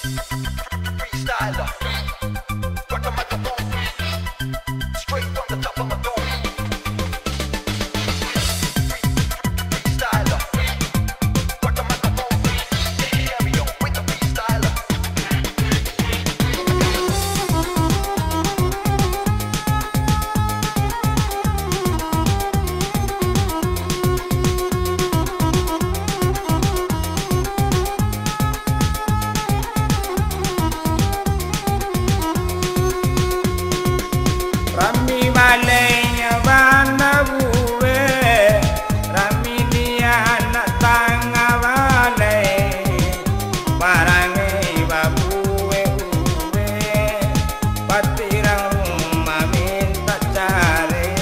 Freestyler, rock the microphone, straight from the top of my dome. Freestyler, rock the microphone, carry on with the freestyler. Rami balenya bana buwe, Rami dia anak tangga bale, barange babuwe uwe, patirang rumah minta cari,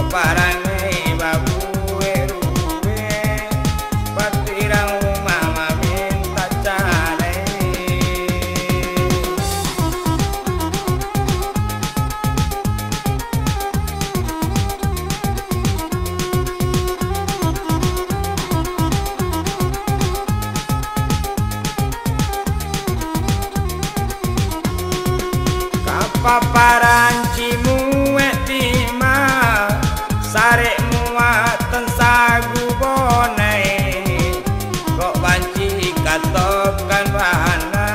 barange babuwe uwe, patirang rumah minta cari. Paparan cimu etima sarek muatan sagu bonai kok banci katokan wana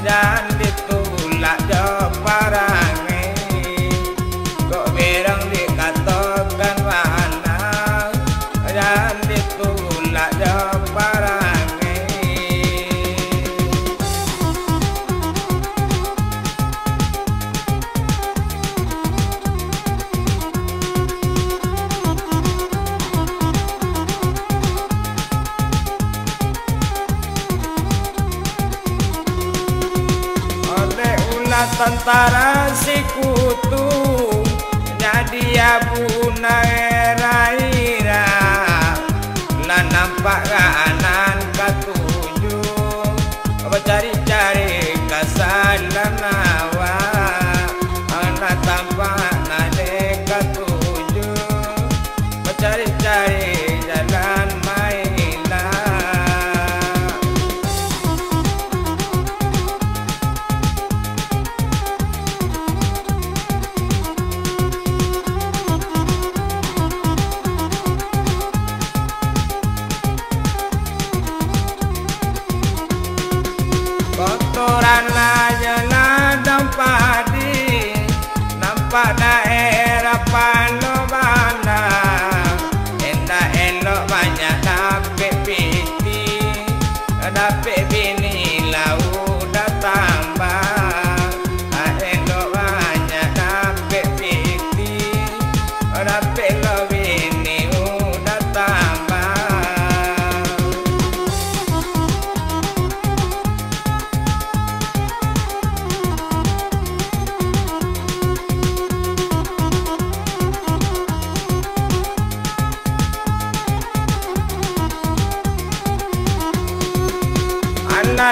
dan ditulak jo parange kok berang dikatokan wana dan ditulak jo parange. Tentara sikutu jadi abu naira lan nampak kanan katujuh cari-cari kasalan nawa anak tampak nade katujuh cari-cari jalan mainlah. Kotoran aja ladang padi, nampak daerah Palobana, endah elok banyak dapet piti, dapet bini lau dah tambah, elok banyak dapet piti, dapet lo bini udah tambah.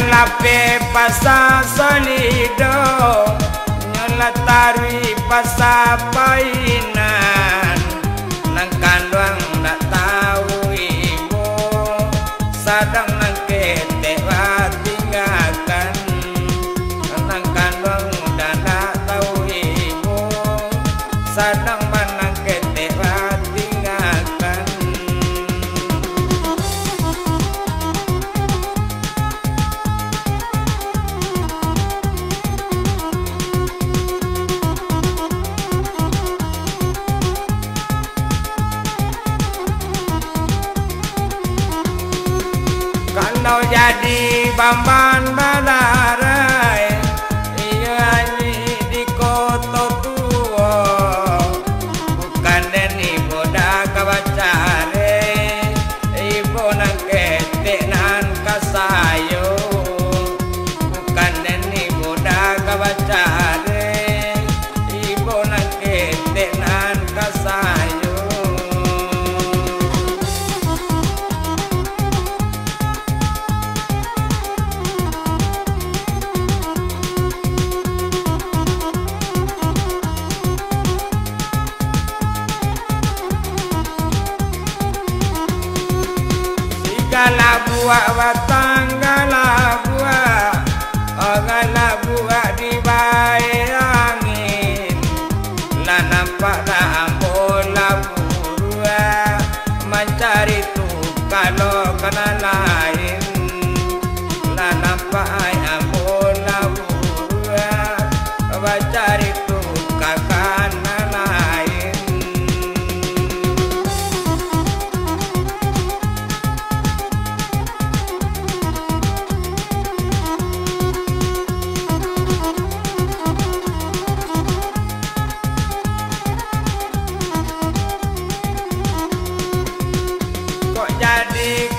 Lape pasa solido nyola tarwi pasa painan nang kanduang nak tahu ibu sadang nang kete tinggalkan nang kanduang dah nak tahu ibu sadang manang kete tinggalkan. Kalau jadi bamban badarai, iya ni di kota tua, bukan deni boda kawacare, ibu nang ketek nan kasayo, bukan deni boda kawacare, ibu nang ketek nan kasayo. Gala buah batang gala buah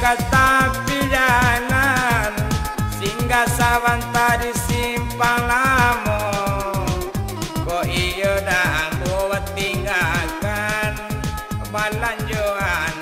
ketapianan singgah sawanta di simpang lamo kok iya dah buat tinggalkan balanjuan